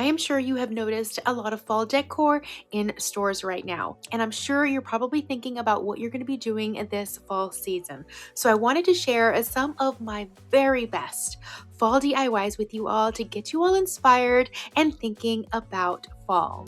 am sure you have noticed a lot of fall decor in stores right now, and I'm sure you're probably thinking about what you're going to be doing this fall season. So I wanted to share some of my very best fall DIYs with you all to get you all inspired and thinking about fall.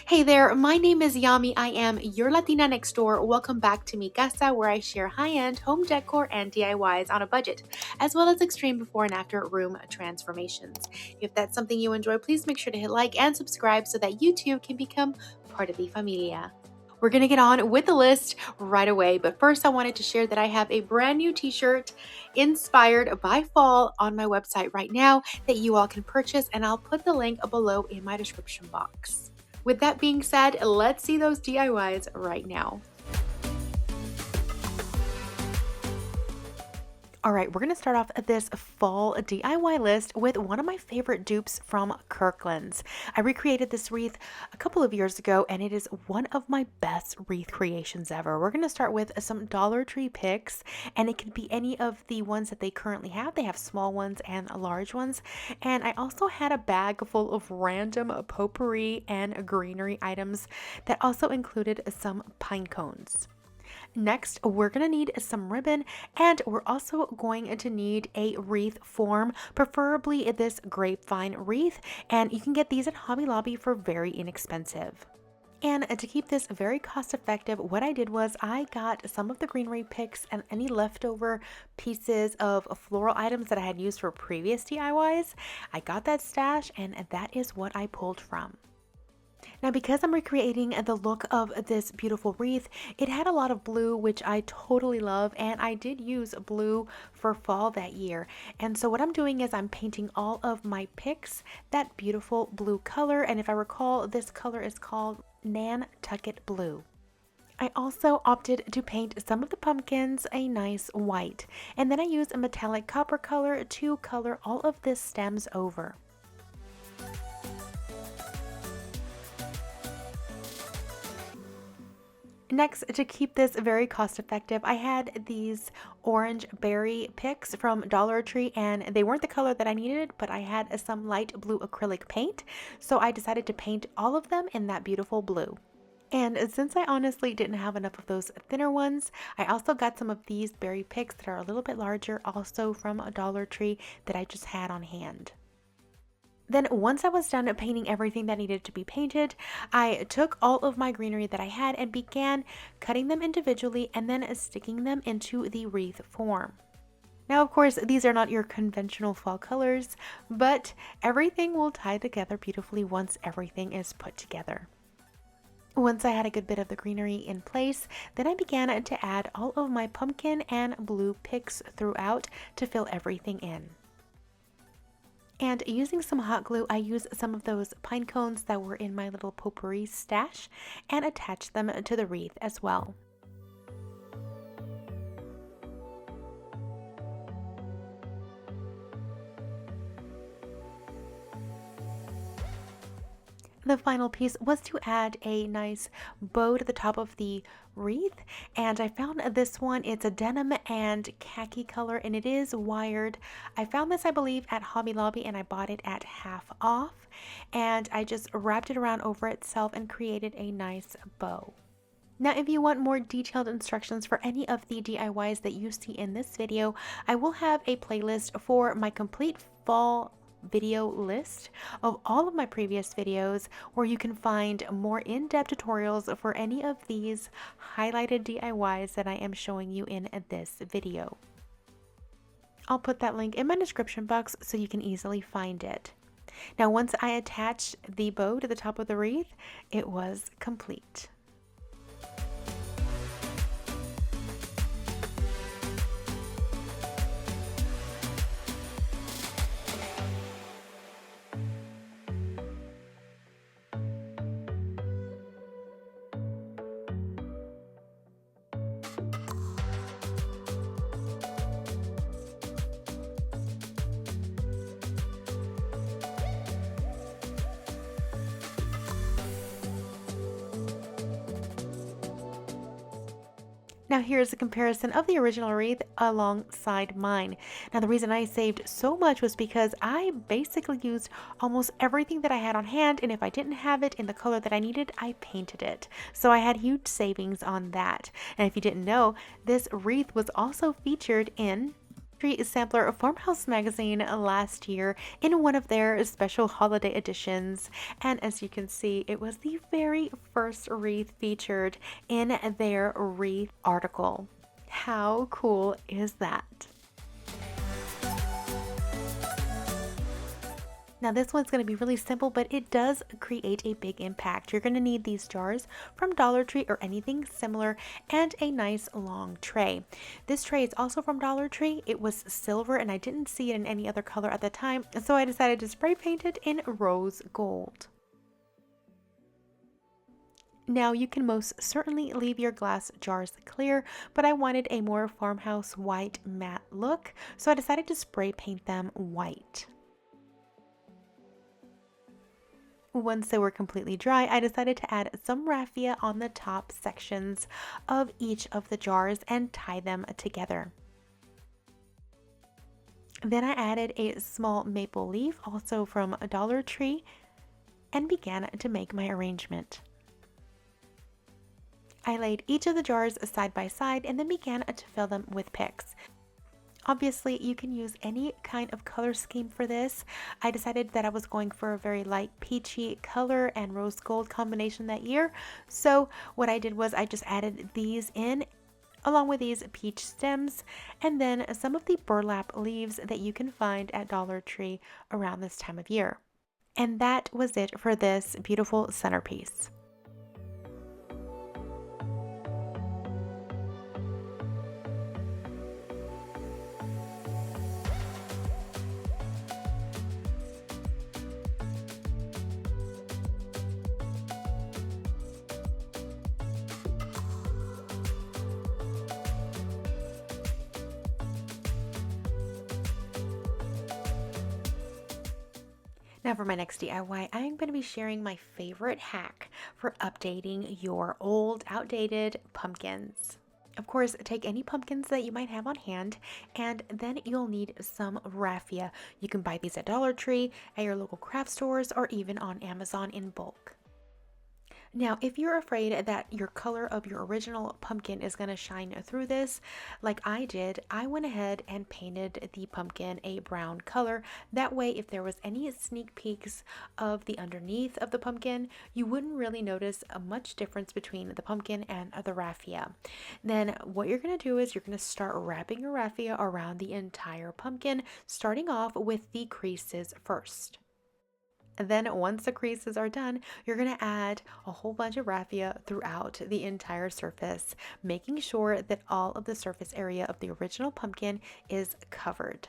Hey there, my name is Yami. I am your Latina next door. Welcome back to Mi Casa, where I share high-end home decor and DIYs on a budget, as well as extreme before and after room transformations. If that's something you enjoy, please make sure to hit like and subscribe so that you too can become part of the familia. We're going to get on with the list right away, but first I wanted to share that I have a brand new t-shirt inspired by fall on my website right now that you all can purchase, and I'll put the link below in my description box. With that being said, let's see those DIYs right now. All right, we're going to start off this fall DIY list with one of my favorite dupes from Kirkland's. I recreated this wreath a couple of years ago, and it is one of my best wreath creations ever. We're going to start with some Dollar Tree picks, and it could be any of the ones that they currently have. They have small ones and large ones. And I also had a bag full of random potpourri and greenery items that also included some pine cones. Next, we're going to need some ribbon, and we're also going to need a wreath form, preferably this grapevine wreath, and you can get these at Hobby Lobby for very inexpensive. And to keep this very cost effective, what I did was I got some of the greenery picks and any leftover pieces of floral items that I had used for previous DIYs. I got that stash, and that is what I pulled from. Now, because I'm recreating the look of this beautiful wreath, it had a lot of blue, which I totally love, and I did use blue for fall that year. And so what I'm doing is I'm painting all of my picks that beautiful blue color, and if I recall, this color is called Nantucket Blue. I also opted to paint some of the pumpkins a nice white, and then I used a metallic copper color to color all of this stems over. Next, to keep this very cost effective, I had these orange berry picks from Dollar Tree, and they weren't the color that I needed, but I had some light blue acrylic paint, so I decided to paint all of them in that beautiful blue. And since I honestly didn't have enough of those thinner ones, I also got some of these berry picks that are a little bit larger, also from a Dollar Tree, that I just had on hand. Then once I was done painting everything that needed to be painted, I took all of my greenery that I had and began cutting them individually and then sticking them into the wreath form. Now, of course, these are not your conventional fall colors, but everything will tie together beautifully once everything is put together. Once I had a good bit of the greenery in place, then I began to add all of my pumpkin and blue picks throughout to fill everything in. And using some hot glue, I used some of those pine cones that were in my little potpourri stash and attached them to the wreath as well. The final piece was to add a nice bow to the top of the wreath, and I found this one. It's a denim and khaki color, and it is wired. I found this, I believe, at Hobby Lobby, and I bought it at half off, and I just wrapped it around over itself and created a nice bow. Now, if you want more detailed instructions for any of the DIYs that you see in this video, I will have a playlist for my complete fall video list of all of my previous videos, where you can find more in-depth tutorials for any of these highlighted DIYs that I am showing you in this video. I'll put that link in my description box so you can easily find it. Now, once I attached the bow to the top of the wreath, it was complete. Now here's a comparison of the original wreath alongside mine. Now the reason I saved so much was because I basically used almost everything that I had on hand, and if I didn't have it in the color that I needed, I painted it. So I had huge savings on that. And if you didn't know, this wreath was also featured in Sampler Farmhouse magazine last year in one of their special holiday editions, and as you can see, it was the very first wreath featured in their wreath article. How cool is that? Now this one's going to be really simple, but it does create a big impact. You're going to need these jars from Dollar Tree or anything similar, and a nice long tray. This tray is also from Dollar Tree. It was silver and I didn't see it in any other color at the time, so I decided to spray paint it in rose gold. Now you can most certainly leave your glass jars clear, but I wanted a more farmhouse white matte look, so I decided to spray paint them white. Once they were completely dry, I decided to add some raffia on the top sections of each of the jars and tie them together. Then I added a small maple leaf, also from Dollar Tree, and began to make my arrangement. I laid each of the jars side by side and then began to fill them with picks. Obviously, you can use any kind of color scheme for this. I decided that I was going for a very light peachy color and rose gold combination that year. So what I did was I just added these in along with these peach stems and then some of the burlap leaves that you can find at Dollar Tree around this time of year. And that was it for this beautiful centerpiece. Now for my next DIY, I'm going to be sharing my favorite hack for updating your old, outdated pumpkins. Of course, take any pumpkins that you might have on hand, and then you'll need some raffia. You can buy these at Dollar Tree, at your local craft stores, or even on Amazon in bulk. Now, if you're afraid that your color of your original pumpkin is going to shine through this, like I did, I went ahead and painted the pumpkin a brown color. That way, if there was any sneak peeks of the underneath of the pumpkin, you wouldn't really notice much difference between the pumpkin and the raffia. Then what you're going to do is you're going to start wrapping your raffia around the entire pumpkin, starting off with the creases first. And then once the creases are done, you're going to add a whole bunch of raffia throughout the entire surface, making sure that all of the surface area of the original pumpkin is covered.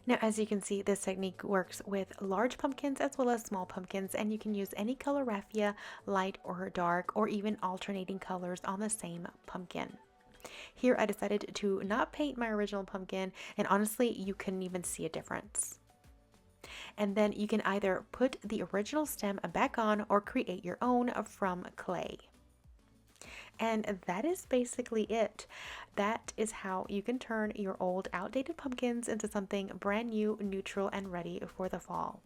Now, as you can see, this technique works with large pumpkins as well as small pumpkins, and you can use any color raffia, light or dark, or even alternating colors on the same pumpkin. Here I decided to not paint my original pumpkin, and honestly you couldn't even see a difference. And then you can either put the original stem back on or create your own from clay. And that is basically it. That is how you can turn your old outdated pumpkins into something brand new, neutral, and ready for the fall.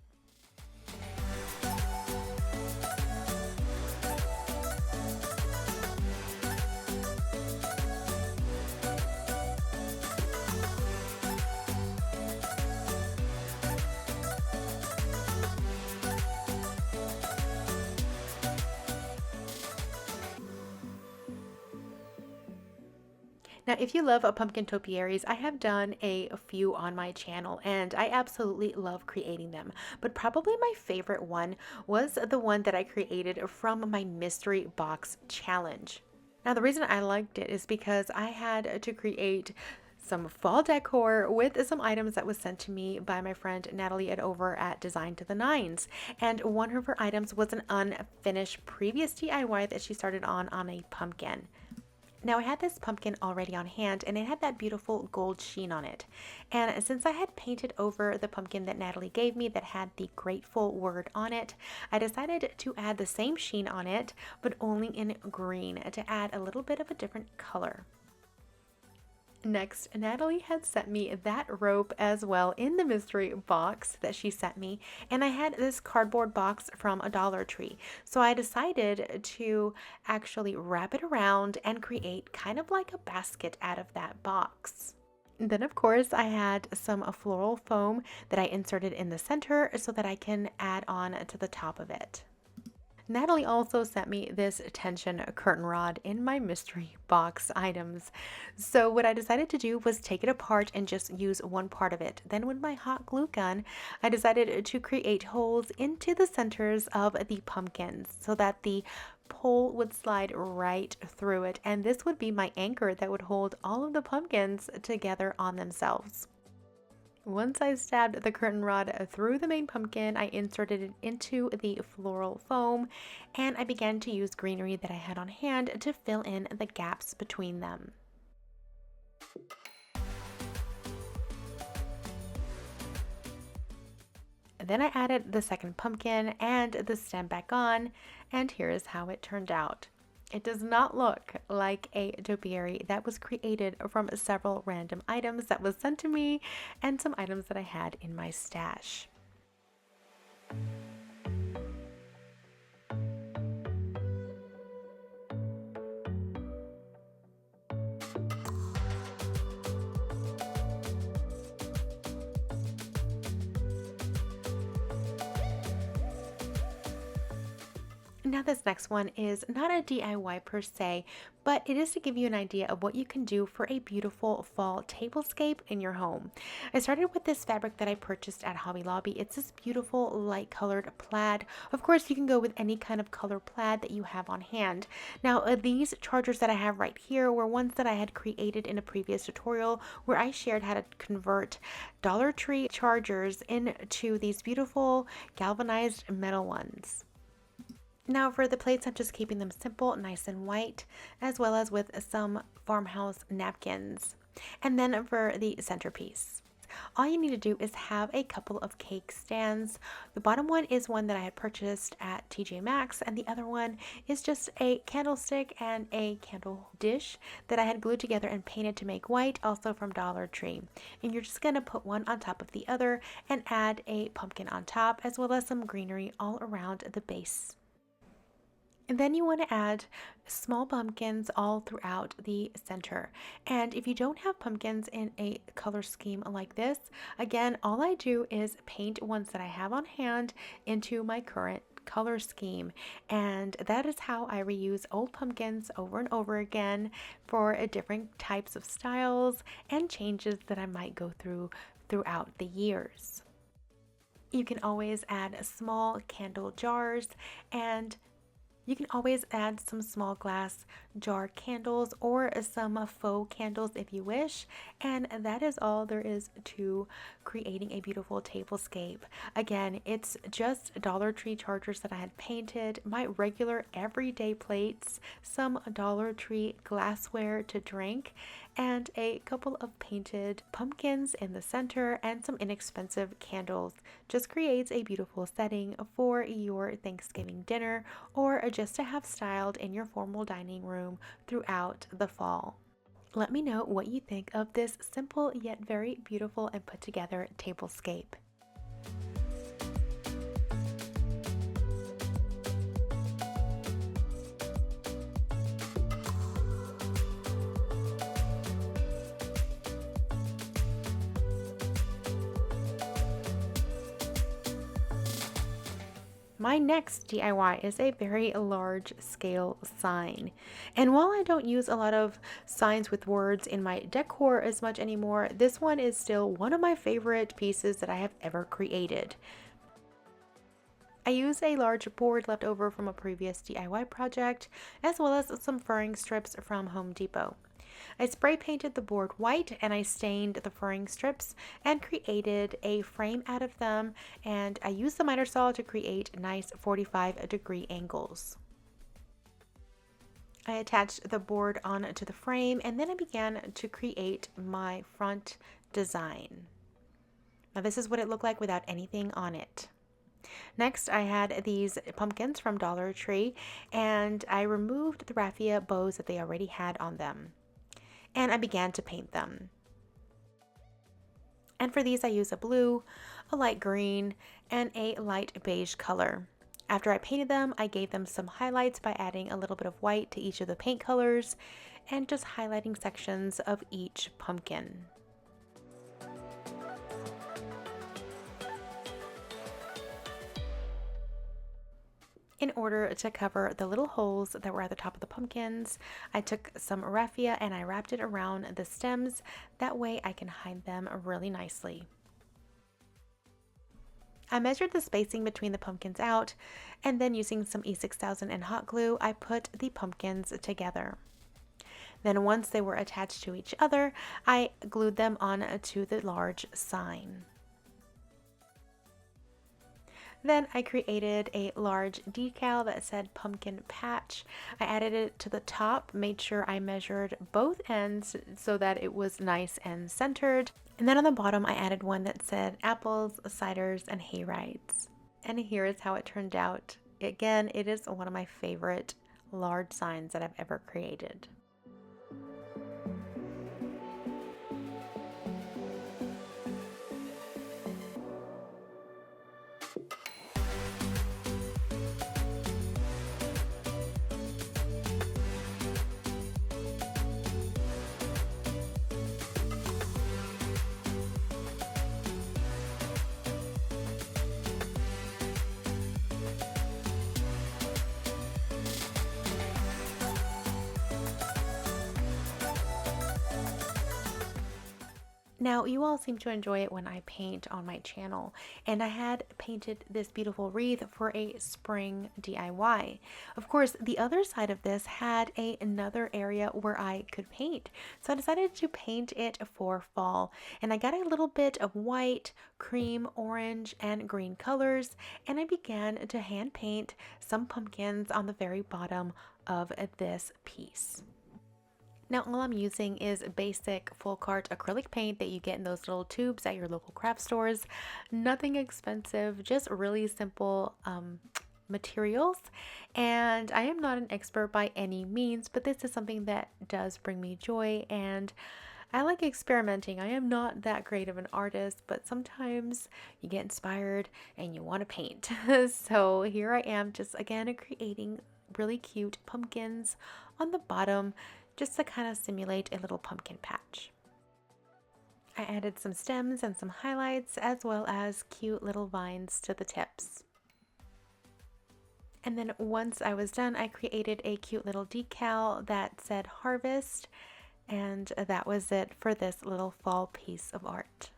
Now, if you love pumpkin topiaries, I have done a few on my channel, and I absolutely love creating them. But probably my favorite one was the one that I created from my mystery box challenge. Now, the reason I liked it is because I had to create some fall decor with some items that was sent to me by my friend Natalie over at Design to the Nines. And one of her items was an unfinished previous DIY that she started on a pumpkin. Now I had this pumpkin already on hand and it had that beautiful gold sheen on it. And since I had painted over the pumpkin that Natalie gave me that had the grateful word on it, I decided to add the same sheen on it, but only in green to add a little bit of a different color. Next, Natalie had sent me that rope as well in the mystery box that she sent me, and I had this cardboard box from a Dollar Tree. So I decided to actually wrap it around and create kind of like a basket out of that box. Then, of course, I had some floral foam that I inserted in the center so that I can add on to the top of it. Natalie also sent me this tension curtain rod in my mystery box items. So what I decided to do was take it apart and just use one part of it. Then with my hot glue gun, I decided to create holes into the centers of the pumpkins so that the pole would slide right through it. And this would be my anchor that would hold all of the pumpkins together on themselves. Once I stabbed the curtain rod through the main pumpkin, I inserted it into the floral foam and I began to use greenery that I had on hand to fill in the gaps between them. Then I added the second pumpkin and the stem back on, and here is how it turned out. It does not look like a topiary that was created from several random items that was sent to me and some items that I had in my stash. Now this next one is not a DIY per se, but it is to give you an idea of what you can do for a beautiful fall tablescape in your home. I started with this fabric that I purchased at Hobby Lobby. It's this beautiful light colored plaid. Of course, you can go with any kind of color plaid that you have on hand. Now these chargers that I have right here were ones that I had created in a previous tutorial where I shared how to convert Dollar Tree chargers into these beautiful galvanized metal ones. Now for the plates, I'm just keeping them simple, nice and white, as well as with some farmhouse napkins. And then for the centerpiece, all you need to do is have a couple of cake stands. The bottom one is one that I had purchased at TJ Maxx, and the other one is just a candlestick and a candle dish that I had glued together and painted to make white, also from Dollar Tree. And you're just going to put one on top of the other and add a pumpkin on top, as well as some greenery all around the base. And then you want to add small pumpkins all throughout the center. And if you don't have pumpkins in a color scheme like this, again, all I do is paint ones that I have on hand into my current color scheme. And that is how I reuse old pumpkins over and over again for different types of styles and changes that I might go through throughout the years. You can always add small candle jars, and you can always add some small glass jar candles or some faux candles if you wish. And that is all there is to creating a beautiful tablescape. Again, it's just Dollar Tree chargers that I had painted, my regular everyday plates, some Dollar Tree glassware to drink, and a couple of painted pumpkins in the center and some inexpensive candles. Just creates a beautiful setting for your Thanksgiving dinner or just to have styled in your formal dining room throughout the fall. Let me know what you think of this simple yet very beautiful and put together tablescape. My next DIY is a very large scale sign. And while I don't use a lot of signs with words in my decor as much anymore, this one is still one of my favorite pieces that I have ever created. I use a large board left over from a previous DIY project, as well as some furring strips from Home Depot. I spray painted the board white and I stained the furring strips and created a frame out of them, and I used the miter saw to create nice 45-degree angles. I attached the board onto the frame, and then I began to create my front design. Now this is what it looked like without anything on it. Next, I had these pumpkins from Dollar Tree, and I removed the raffia bows that they already had on them. And I began to paint them. And for these, I used a blue, a light green, and a light beige color. After I painted them, I gave them some highlights by adding a little bit of white to each of the paint colors and just highlighting sections of each pumpkin. In order to cover the little holes that were at the top of the pumpkins, I took some raffia and I wrapped it around the stems. That way I can hide them really nicely. I measured the spacing between the pumpkins out, and then using some E6000 and hot glue, I put the pumpkins together. Then once they were attached to each other, I glued them on to the large sign. Then I created a large decal that said pumpkin patch. I added it to the top, made sure I measured both ends so that it was nice and centered. And then on the bottom, I added one that said apples, ciders, and hayrides. And here is how it turned out. Again, it is one of my favorite large signs that I've ever created. Now, you all seem to enjoy it when I paint on my channel, and I had painted this beautiful wreath for a spring DIY. Of course, the other side of this had another area where I could paint, so I decided to paint it for fall, and I got a little bit of white, cream, orange, and green colors, and I began to hand paint some pumpkins on the very bottom of this piece. Now all I'm using is basic full cart acrylic paint that you get in those little tubes at your local craft stores. Nothing expensive, just really simple materials. And I am not an expert by any means, but this is something that does bring me joy, and I like experimenting. I am not that great of an artist, but sometimes you get inspired and you want to paint. So here I am, just again creating really cute pumpkins on the bottom, just to kind of simulate a little pumpkin patch. I added some stems and some highlights, as well as cute little vines to the tips. And then once I was done, I created a cute little decal that said harvest, and that was it for this little fall piece of art.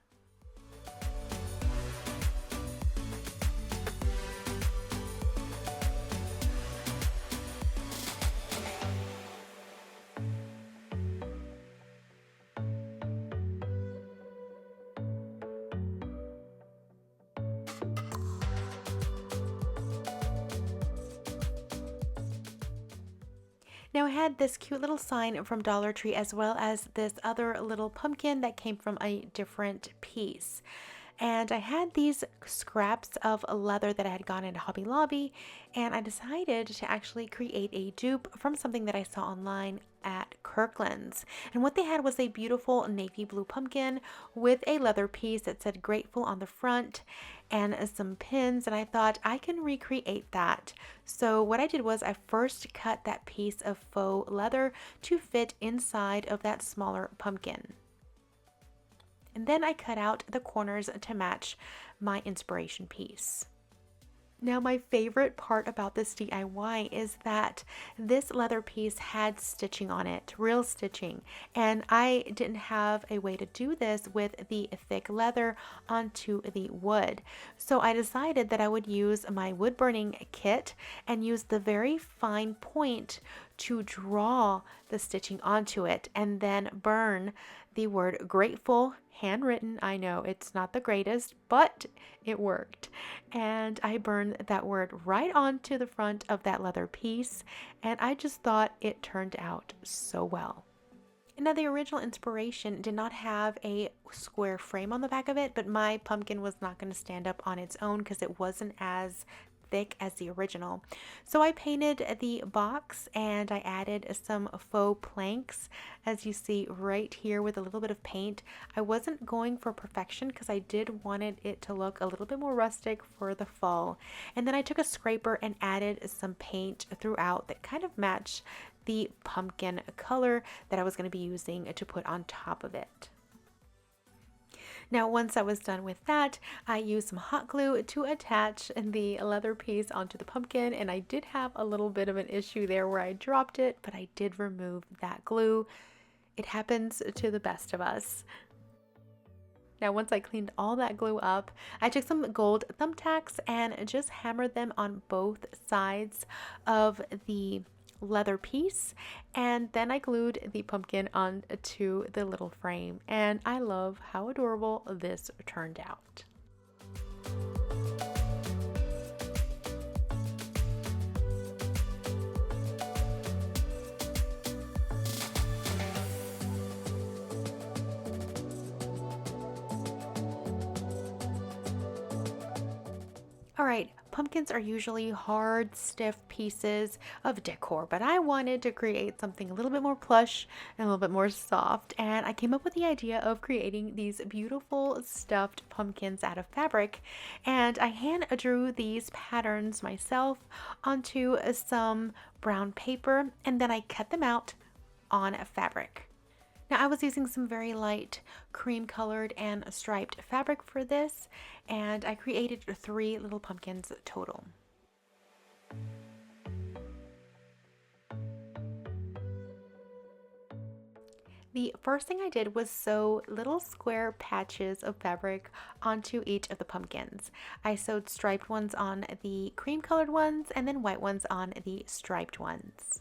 Now I had this cute little sign from Dollar Tree, as well as this other little pumpkin that came from a different piece. And I had these scraps of leather that I had gotten into Hobby Lobby, and I decided to actually create a dupe from something that I saw online at Kirkland's. And what they had was a beautiful navy blue pumpkin with a leather piece that said grateful on the front and some pins, and I thought I can recreate that. So what I did was I first cut that piece of faux leather to fit inside of that smaller pumpkin. And then I cut out the corners to match my inspiration piece. Now my favorite part about this DIY is that this leather piece had stitching on it, real stitching, and I didn't have a way to do this with the thick leather onto the wood. So I decided that I would use my wood burning kit and use the very fine point to draw the stitching onto it, and then burn the word grateful handwritten. I know it's not the greatest, but it worked. And I burned that word right onto the front of that leather piece, and I just thought it turned out so well. Now, the original inspiration did not have a square frame on the back of it, but my pumpkin was not going to stand up on its own because it wasn't as thick as the original. So I painted the box and I added some faux planks, as you see right here, with a little bit of paint. I wasn't going for perfection because I did wanted it to look a little bit more rustic for the fall. And then I took a scraper and added some paint throughout that kind of matched the pumpkin color that I was going to be using to put on top of it. Now, once I was done with that, I used some hot glue to attach the leather piece onto the pumpkin, and I did have a little bit of an issue there where I dropped it, but I did remove that glue. It happens to the best of us. Now, once I cleaned all that glue up, I took some gold thumbtacks and just hammered them on both sides of the leather piece, and then I glued the pumpkin onto the little frame, and I love how adorable this turned out. Alright, pumpkins are usually hard, stiff pieces of decor, but I wanted to create something a little bit more plush and a little bit more soft, and I came up with the idea of creating these beautiful stuffed pumpkins out of fabric, and I hand drew these patterns myself onto some brown paper, and then I cut them out on fabric. Now, I was using some very light cream colored and striped fabric for this, and I created 3 little pumpkins total. The first thing I did was sew little square patches of fabric onto each of the pumpkins. I sewed striped ones on the cream colored ones and then white ones on the striped ones.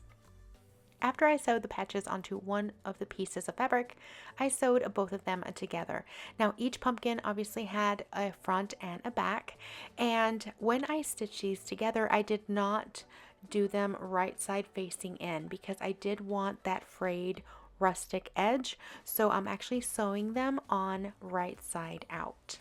After I sewed the patches onto one of the pieces of fabric, I sewed both of them together. Now, each pumpkin obviously had a front and a back, and when I stitched these together, I did not do them right side facing in because I did want that frayed rustic edge, so I'm actually sewing them on right side out.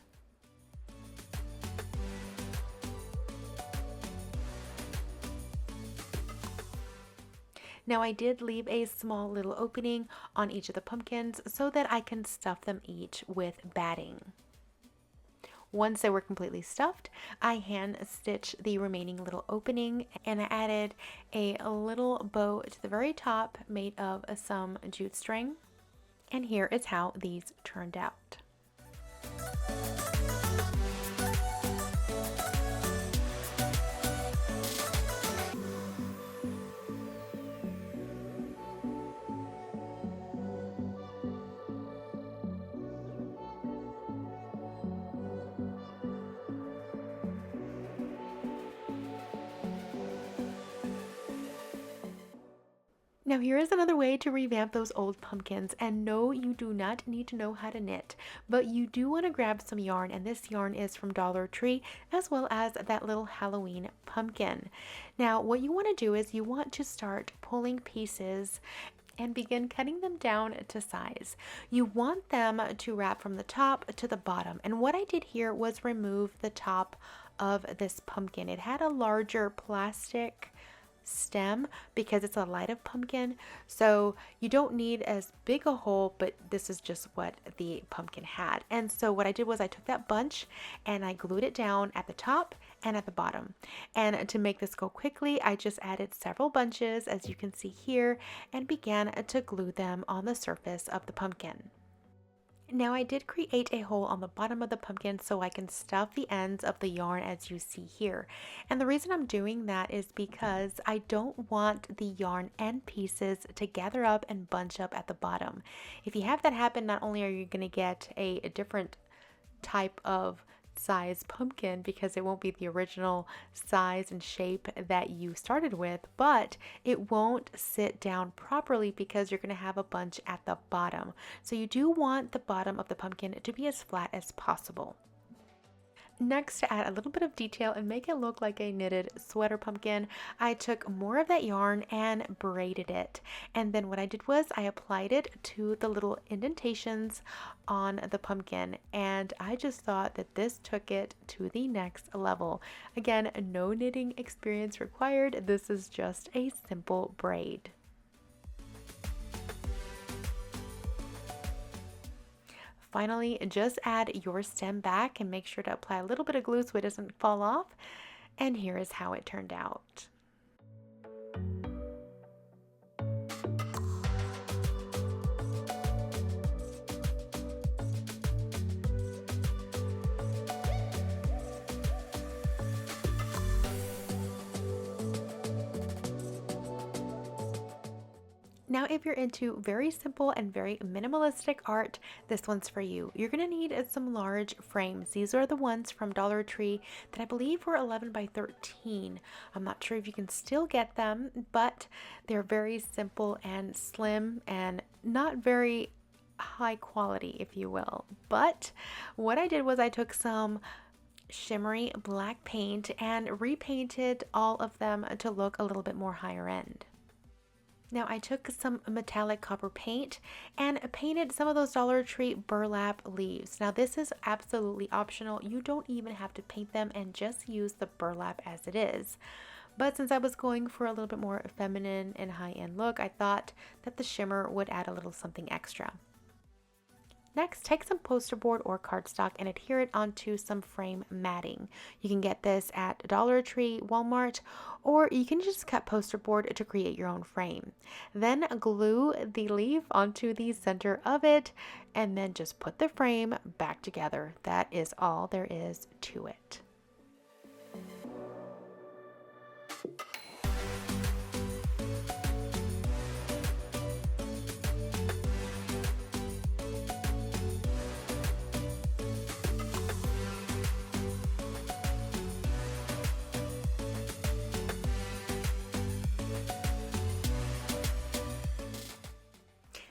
Now, I did leave a small little opening on each of the pumpkins so that I can stuff them each with batting. Once they were completely stuffed, I hand stitched the remaining little opening, and I added a little bow to the very top made of some jute string. And here is how these turned out. Now, here is another way to revamp those old pumpkins, and no, you do not need to know how to knit, but you do want to grab some yarn, and this yarn is from Dollar Tree, as well as that little Halloween pumpkin. Now, what you want to do is you want to start pulling pieces and begin cutting them down to size. You want them to wrap from the top to the bottom, and what I did here was remove the top of this pumpkin. It had a larger plastic stem because it's a light of pumpkin, so you don't need as big a hole, but this is just what the pumpkin had. And so what I did was I took that bunch and I glued it down at the top and at the bottom. And to make this go quickly, I just added several bunches, as you can see here, and began to glue them on the surface of the pumpkin. Now, I did create a hole on the bottom of the pumpkin so I can stuff the ends of the yarn, as you see here. And the reason I'm doing that is because I don't want the yarn end pieces to gather up and bunch up at the bottom. If you have that happen, not only are you going to get a different type of size pumpkin because it won't be the original size and shape that you started with, but it won't sit down properly because you're going to have a bunch at the bottom. So you do want the bottom of the pumpkin to be as flat as possible. Next, to add a little bit of detail and make it look like a knitted sweater pumpkin, I took more of that yarn and braided it. And then what I did was I applied it to the little indentations on the pumpkin. And I just thought that this took it to the next level. Again, no knitting experience required. This is just a simple braid. Finally, just add your stem back and make sure to apply a little bit of glue so it doesn't fall off. And here is how it turned out. Now, if you're into very simple and very minimalistic art, this one's for you. You're going to need some large frames. These are the ones from Dollar Tree that I believe were 11 by 13. I'm not sure if you can still get them, but they're very simple and slim and not very high quality, if you will. But what I did was I took some shimmery black paint and repainted all of them to look a little bit more higher end. Now I took some metallic copper paint and painted some of those Dollar Tree burlap leaves. Now this is absolutely optional. You don't even have to paint them and just use the burlap as it is. But since I was going for a little bit more feminine and high-end look, I thought that the shimmer would add a little something extra. Next, take some poster board or cardstock and adhere it onto some frame matting. You can get this at Dollar Tree, Walmart, or you can just cut poster board to create your own frame. Then glue the leaf onto the center of it and then just put the frame back together. That is all there is to it.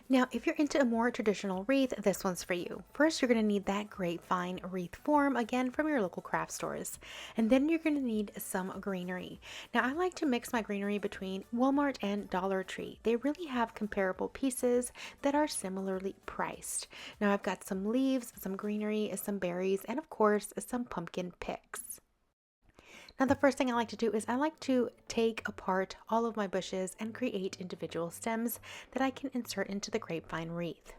Now, if you're into a more traditional wreath, this one's for you. First, you're going to need that grapevine wreath form, again, from your local craft stores. And then you're going to need some greenery. Now, I like to mix my greenery between Walmart and Dollar Tree. They really have comparable pieces that are similarly priced. Now, I've got some leaves, some greenery, some berries, and of course, some pumpkin picks. Now, the first thing I like to do is I like to take apart all of my bushes and create individual stems that I can insert into the grapevine wreath.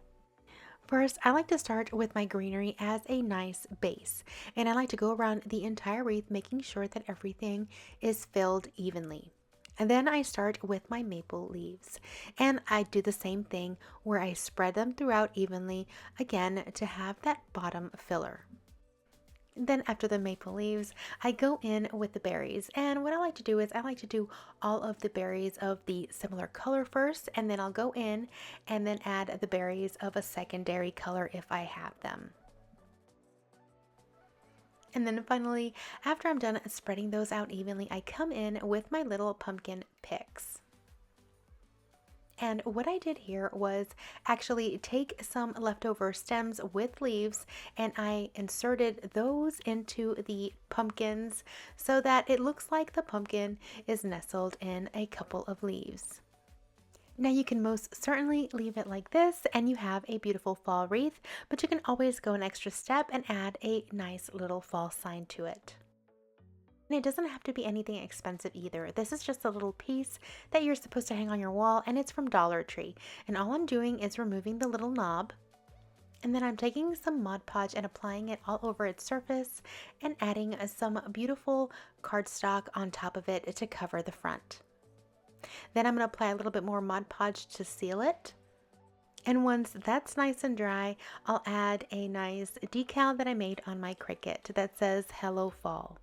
First, I like to start with my greenery as a nice base, and I like to go around the entire wreath making sure that everything is filled evenly. And then I start with my maple leaves, and I do the same thing where I spread them throughout evenly, again, to have that bottom filler. Then after the maple leaves, I go in with the berries. And what I like to do is I like to do all of the berries of the similar color first, and then I'll go in and then add the berries of a secondary color if I have them. And then finally, after I'm done spreading those out evenly, I come in with my little pumpkin picks. And what I did here was actually take some leftover stems with leaves and I inserted those into the pumpkins so that it looks like the pumpkin is nestled in a couple of leaves. Now you can most certainly leave it like this and you have a beautiful fall wreath, but you can always go an extra step and add a nice little fall sign to it. And it doesn't have to be anything expensive either. This is just a little piece that you're supposed to hang on your wall, and it's from Dollar Tree. And all I'm doing is removing the little knob, and then I'm taking some Mod Podge and applying it all over its surface and adding some beautiful cardstock on top of it to cover the front. Then I'm going to apply a little bit more Mod Podge to seal it. And once that's nice and dry, I'll add a nice decal that I made on my Cricut that says Hello Fall.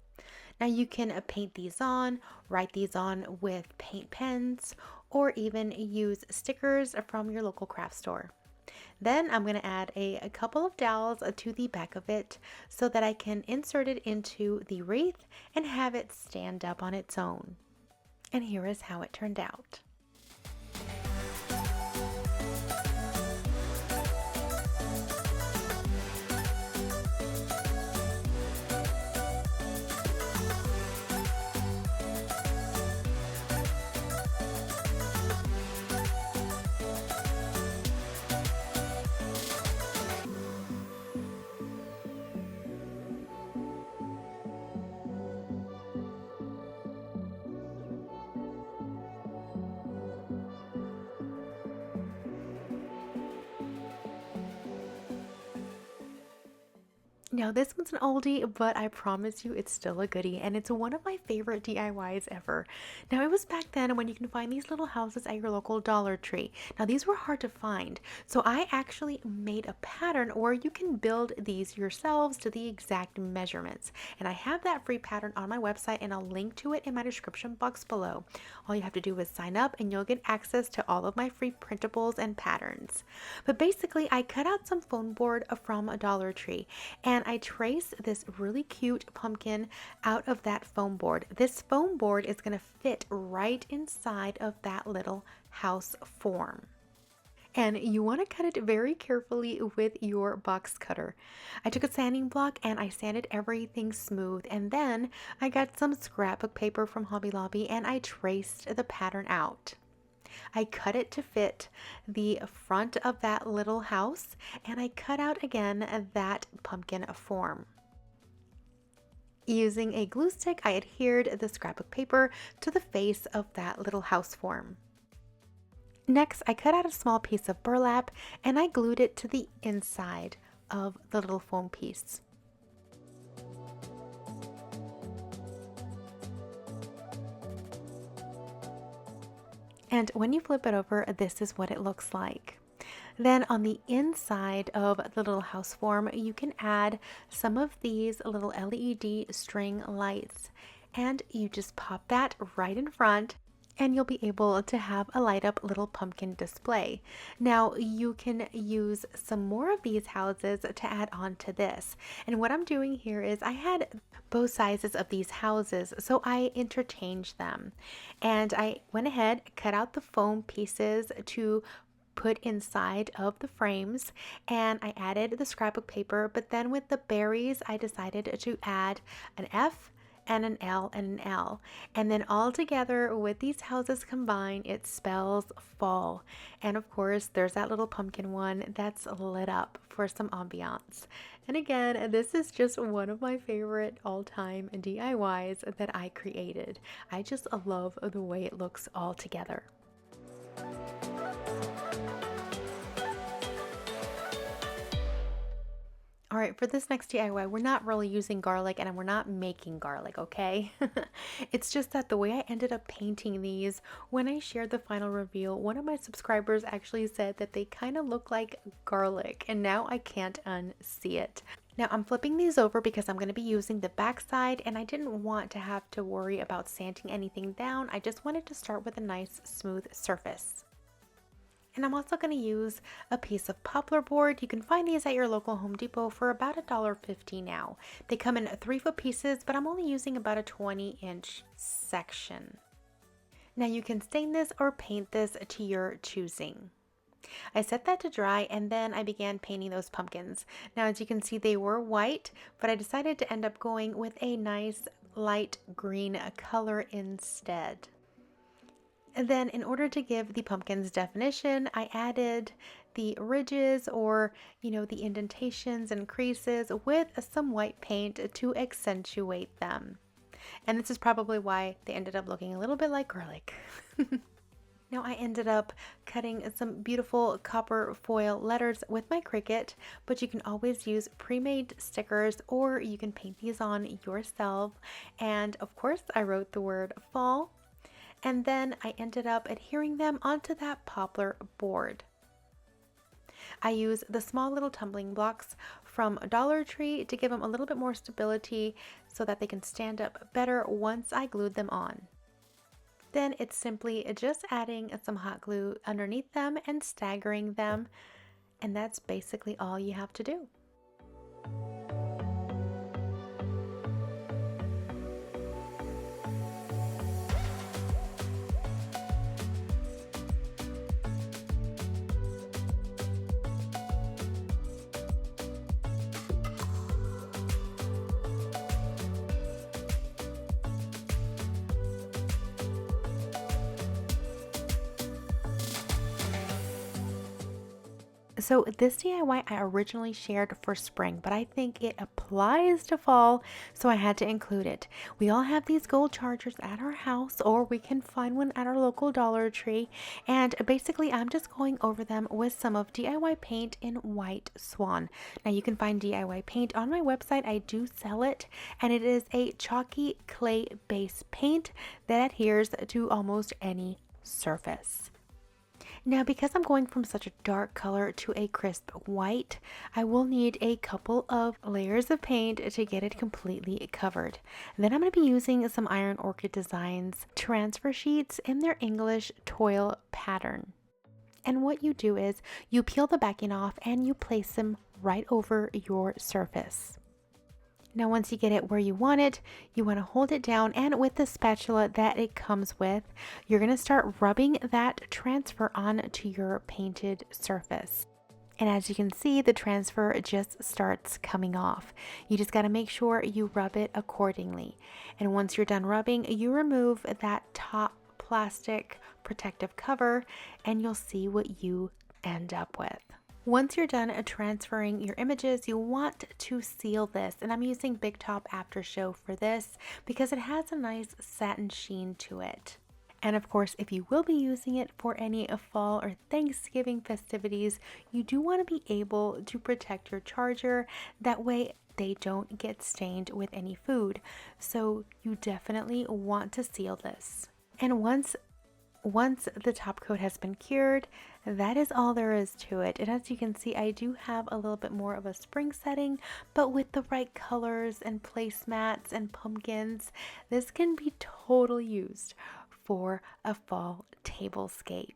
Now you can paint these on, write these on with paint pens, or even use stickers from your local craft store. Then I'm going to add a couple of dowels to the back of it so that I can insert it into the wreath and have it stand up on its own. And here is how it turned out. Now this one's an oldie, but I promise you it's still a goodie, and it's one of my favorite DIYs ever. Now it was back then when you can find these little houses at your local Dollar Tree. Now these were hard to find, so I actually made a pattern where you can build these yourselves to the exact measurements. And I have that free pattern on my website, and I'll link to it in my description box below. All you have to do is sign up and you'll get access to all of my free printables and patterns. But basically I cut out some foam board from a Dollar Tree, and I trace this really cute pumpkin out of that foam board. This foam board is going to fit right inside of that little house form. And you want to cut it very carefully with your box cutter. I took a sanding block and I sanded everything smooth, and then I got some scrapbook paper from Hobby Lobby and I traced the pattern out. I cut it to fit the front of that little house, and I cut out again that pumpkin form. Using a glue stick, I adhered the scrapbook paper to the face of that little house form. Next, I cut out a small piece of burlap and I glued it to the inside of the little foam piece. And when you flip it over, this is what it looks like. Then on the inside of the little house form, you can add some of these little LED string lights, and you just pop that right in front and you'll be able to have a light up little pumpkin display. Now you can use some more of these houses to add on to this. And what I'm doing here is I had both sizes of these houses, so I interchanged them. And I went ahead, cut out the foam pieces to put inside of the frames, and I added the scrapbook paper, but then with the berries I decided to add an F and an L and an L, and then all together with these houses combined it spells fall. And of course there's that little pumpkin one that's lit up for some ambiance. And again, this is just one of my favorite all-time DIYs that I created. I just love the way it looks all together. All right, for this next DIY, we're not really using garlic and we're not making garlic, okay? It's just that the way I ended up painting these, when I shared the final reveal, one of my subscribers actually said that they kind of look like garlic, and now I can't unsee it. Now I'm flipping these over because I'm going to be using the back side, and I didn't want to have to worry about sanding anything down. I just wanted to start with a nice smooth surface. And I'm also going to use a piece of poplar board. You can find these at your local Home Depot for about $1.50 now. They come in 3-foot pieces, but I'm only using about a 20-inch section. Now you can stain this or paint this to your choosing. I set that to dry, and then I began painting those pumpkins. Now as you can see, they were white, but I decided to end up going with a nice light green color instead. And then in order to give the pumpkins definition, I added the ridges, or the indentations and creases, with some white paint to accentuate them. And this is probably why they ended up looking a little bit like garlic. Now I ended up cutting some beautiful copper foil letters with my Cricut, but you can always use pre-made stickers, or you can paint these on yourself. And of course I wrote the word fall, and then I ended up adhering them onto that poplar board. I use the small little tumbling blocks from Dollar Tree to give them a little bit more stability so that they can stand up better once I glued them on. Then it's simply just adding some hot glue underneath them and staggering them. And that's basically all you have to do. So this DIY I originally shared for spring, but I think it applies to fall, so I had to include it. We all have these gold chargers at our house, or we can find one at our local Dollar Tree, and basically I'm just going over them with some of DIY paint in White Swan. Now you can find DIY paint on my website. I do sell it, and it is a chalky clay base paint that adheres to almost any surface. Now, because I'm going from such a dark color to a crisp white, I will need a couple of layers of paint to get it completely covered. Then I'm going to be using some Iron Orchid Designs transfer sheets in their English Toile pattern. And what you do is you peel the backing off and you place them right over your surface. Now once you get it where you want to hold it down, and with the spatula that it comes with, you're going to start rubbing that transfer onto your painted surface. And as you can see, the transfer just starts coming off. You just got to make sure you rub it accordingly. And once you're done rubbing, you remove that top plastic protective cover and you'll see what you end up with. Once you're done transferring your images, you want to seal this, and I'm using Big Top After Show for this because it has a nice satin sheen to it. And of course, if you will be using it for any fall or Thanksgiving festivities, you do want to be able to protect your charger. That way they don't get stained with any food. So you definitely want to seal this. And once the top coat has been cured, that is all there is to it. And as you can see, I do have a little bit more of a spring setting, but with the right colors and placemats and pumpkins, this can be totally used for a fall tablescape.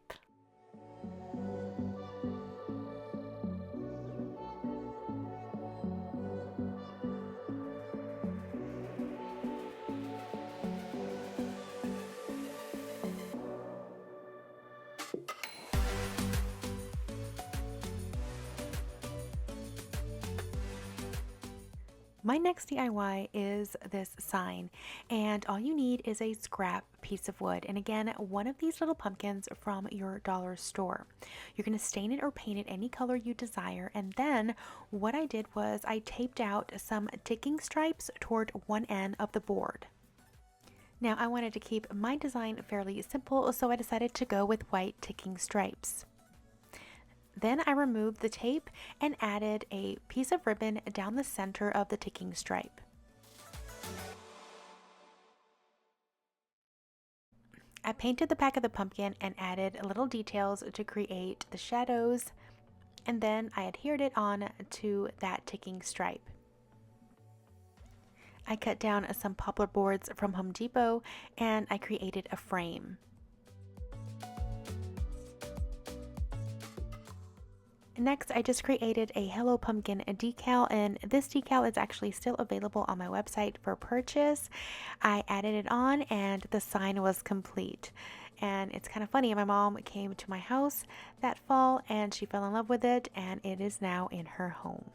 My next DIY is this sign, and all you need is a scrap piece of wood, and again, one of these little pumpkins from your dollar store. You're going to stain it or paint it any color you desire, and then what I did was I taped out some ticking stripes toward one end of the board. Now I wanted to keep my design fairly simple, so I decided to go with white ticking stripes. Then I removed the tape and added a piece of ribbon down the center of the ticking stripe. I painted the back of the pumpkin and added little details to create the shadows, and then I adhered it on to that ticking stripe. I cut down some poplar boards from Home Depot and I created a frame. Next, I just created a Hello Pumpkin decal, and this decal is actually still available on my website for purchase. I added it on and the sign was complete. And it's kind of funny, my mom came to my house that fall and she fell in love with it, and it is now in her home.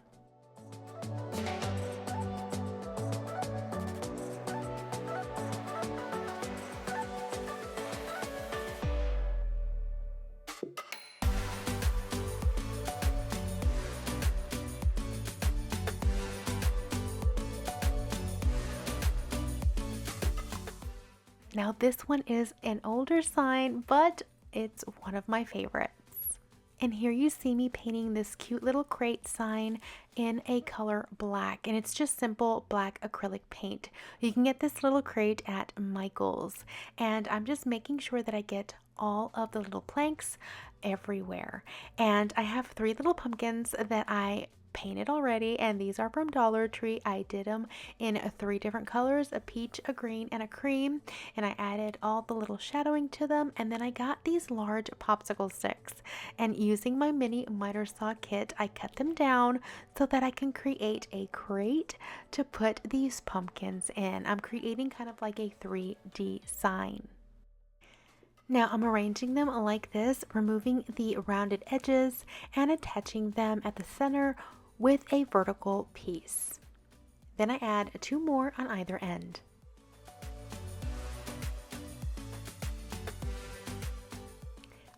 Now this one is an older sign, but it's one of my favorites. And here you see me painting this cute little crate sign in a color black, and it's just simple black acrylic paint. You can get this little crate at Michael's, and I'm just making sure that I get all of the little planks everywhere. And I have 3 little pumpkins that I painted already, and these are from Dollar Tree. I did them in 3 different colors, a peach, a green, and a cream, and I added all the little shadowing to them. And then I got these large popsicle sticks, and using my mini miter saw kit, I cut them down so that I can create a crate to put these pumpkins in. I'm creating kind of like a 3D sign. Now I'm arranging them like this, removing the rounded edges and attaching them at the center with a vertical piece. Then I add 2 more on either end.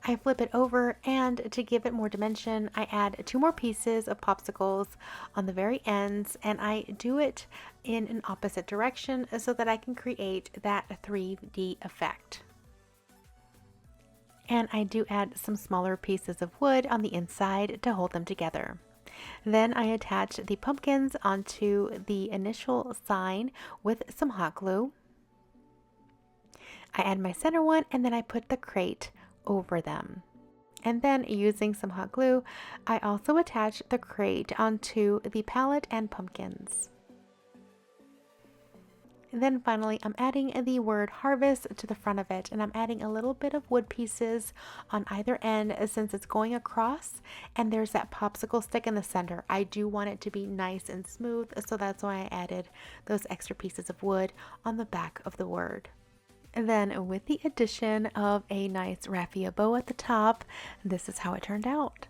I flip it over, and to give it more dimension, I add 2 more pieces of popsicles on the very ends, and I do it in an opposite direction so that I can create that 3D effect. And I do add some smaller pieces of wood on the inside to hold them together. Then I attach the pumpkins onto the initial sign with some hot glue. I add my center one, and then I put the crate over them. And then using some hot glue, I also attach the crate onto the palette and pumpkins. And then finally, I'm adding the word harvest to the front of it, and I'm adding a little bit of wood pieces on either end since it's going across, and there's that popsicle stick in the center. I do want it to be nice and smooth, so that's why I added those extra pieces of wood on the back of the word. And then with the addition of a nice raffia bow at the top, this is how it turned out.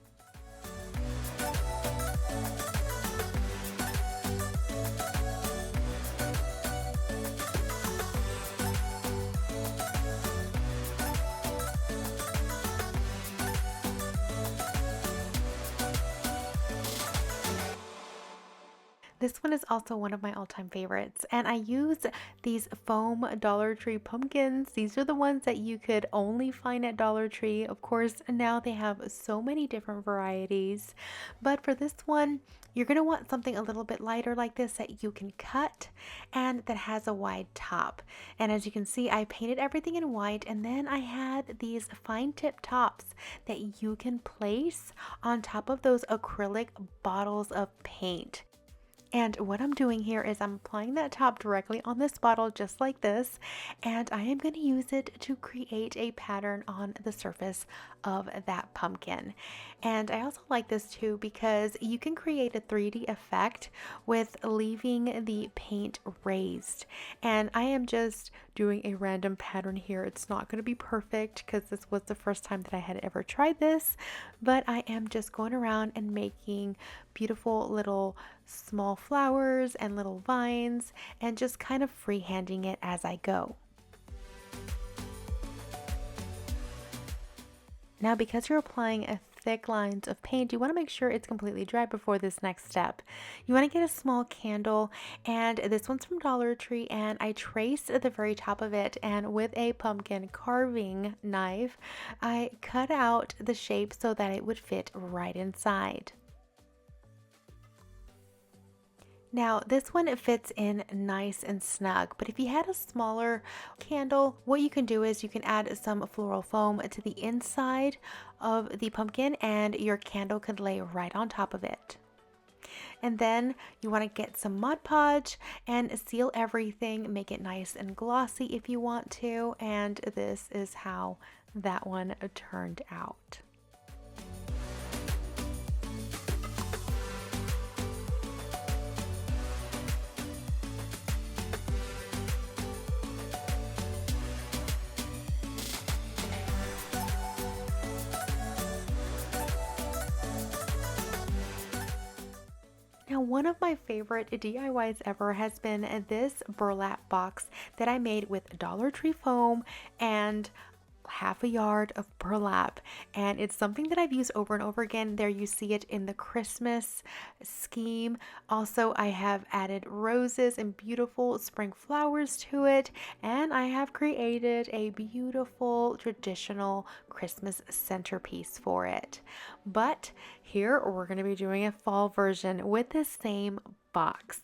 This one is also one of my all-time favorites, and I use these foam Dollar Tree pumpkins. These are the ones that you could only find at Dollar Tree. Of course, now they have so many different varieties, but for this one, you're going to want something a little bit lighter like this that you can cut and that has a wide top. And as you can see, I painted everything in white, and then I had these fine tip tops that you can place on top of those acrylic bottles of paint. And what I'm doing here is I'm applying that top directly on this bottle just like this, and I am going to use it to create a pattern on the surface of that pumpkin. And I also like this too because you can create a 3D effect with leaving the paint raised. And I am just doing a random pattern here. It's not going to be perfect because this was the first time that I had ever tried this, but I am just going around and making beautiful little small flowers and little vines and just kind of freehanding it as I go. Now, because you're applying a thick lines of paint, you want to make sure it's completely dry before this next step. You want to get a small candle, and this one's from Dollar Tree, and I traced the very top of it, and with a pumpkin carving knife, I cut out the shape so that it would fit right inside. Now this one fits in nice and snug, but if you had a smaller candle, what you can do is you can add some floral foam to the inside of the pumpkin and your candle could lay right on top of it. And then you want to get some Mod Podge and seal everything, make it nice and glossy if you want to, and this is how that one turned out. Now, one of my favorite DIYs ever has been this burlap box that I made with Dollar Tree foam and half a yard of burlap, and it's something that I've used over and over again. There you see it in the Christmas scheme. Also, I have added roses and beautiful spring flowers to it, and I have created a beautiful traditional Christmas centerpiece for it. But here we're going to be doing a fall version with the same box.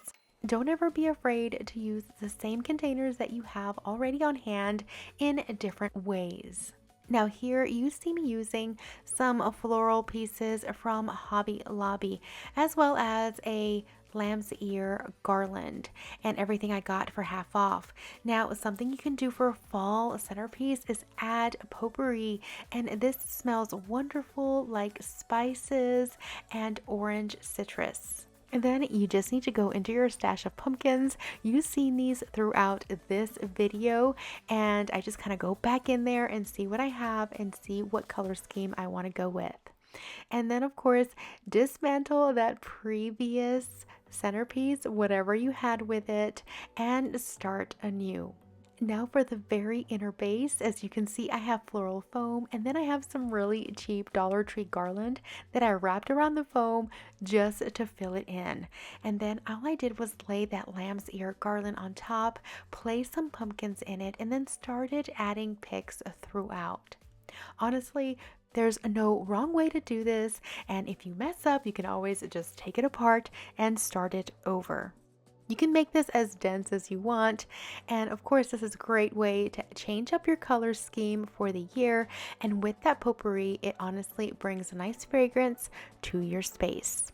Don't ever be afraid to use the same containers that you have already on hand in different ways. Now here you see me using some floral pieces from Hobby Lobby, as well as a lamb's ear garland, and everything I got for half off. Now something you can do for a fall centerpiece is add potpourri, and this smells wonderful like spices and orange citrus. And then you just need to go into your stash of pumpkins. You've seen these throughout this video, and I just kind of go back in there and see what I have and see what color scheme I want to go with. And then of course, dismantle that previous centerpiece, whatever you had with it, and start anew. Now for the very inner base, as you can see, I have floral foam, and then I have some really cheap Dollar Tree garland that I wrapped around the foam just to fill it in. And then all I did was lay that lamb's ear garland on top, place some pumpkins in it, and then started adding picks throughout. Honestly, there's no wrong way to do this, and if you mess up, you can always just take it apart and start it over. You can make this as dense as you want, and of course this is a great way to change up your color scheme for the year, and with that potpourri, it honestly brings a nice fragrance to your space.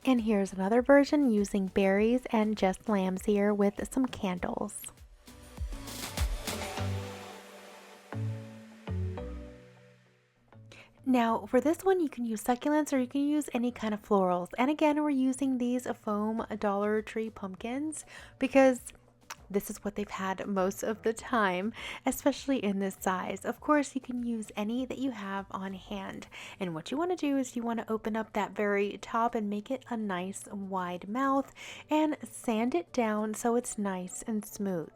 And here's another version using berries and just lamb's ear with some candles. Now for this one, you can use succulents or you can use any kind of florals. And again, we're using these foam Dollar Tree pumpkins because this is what they've had most of the time, especially in this size. Of course, you can use any that you have on hand. And what you want to do is you want to open up that very top and make it a nice wide mouth and sand it down so it's nice and smooth.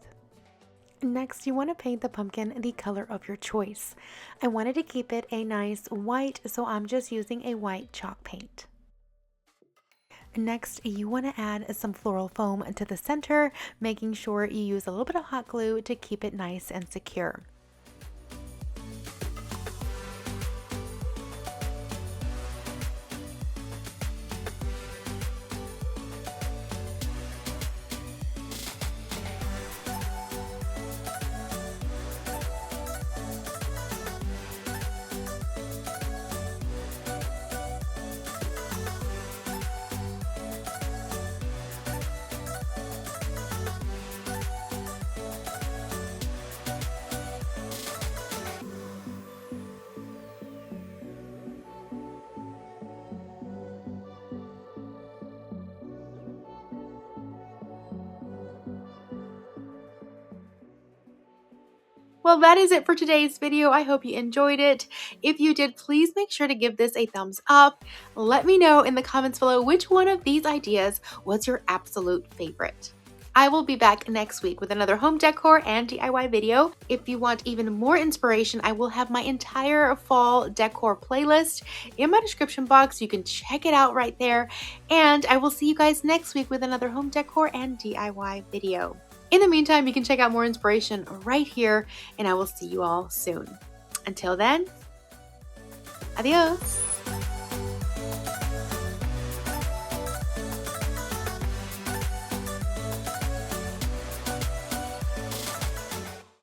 Next, you want to paint the pumpkin the color of your choice. I wanted to keep it a nice white, so I'm just using a white chalk paint. Next, you want to add some floral foam to the center, making sure you use a little bit of hot glue to keep it nice and secure. Well, that is it for today's video. I hope you enjoyed it. If you did, please make sure to give this a thumbs up. Let me know in the comments below which one of these ideas was your absolute favorite. I will be back next week with another home decor and DIY video. If you want even more inspiration, I will have my entire fall decor playlist in my description box. You can check it out right there. And I will see you guys next week with another home decor and DIY video. In the meantime, you can check out more inspiration right here, and I will see you all soon. Until then, adios.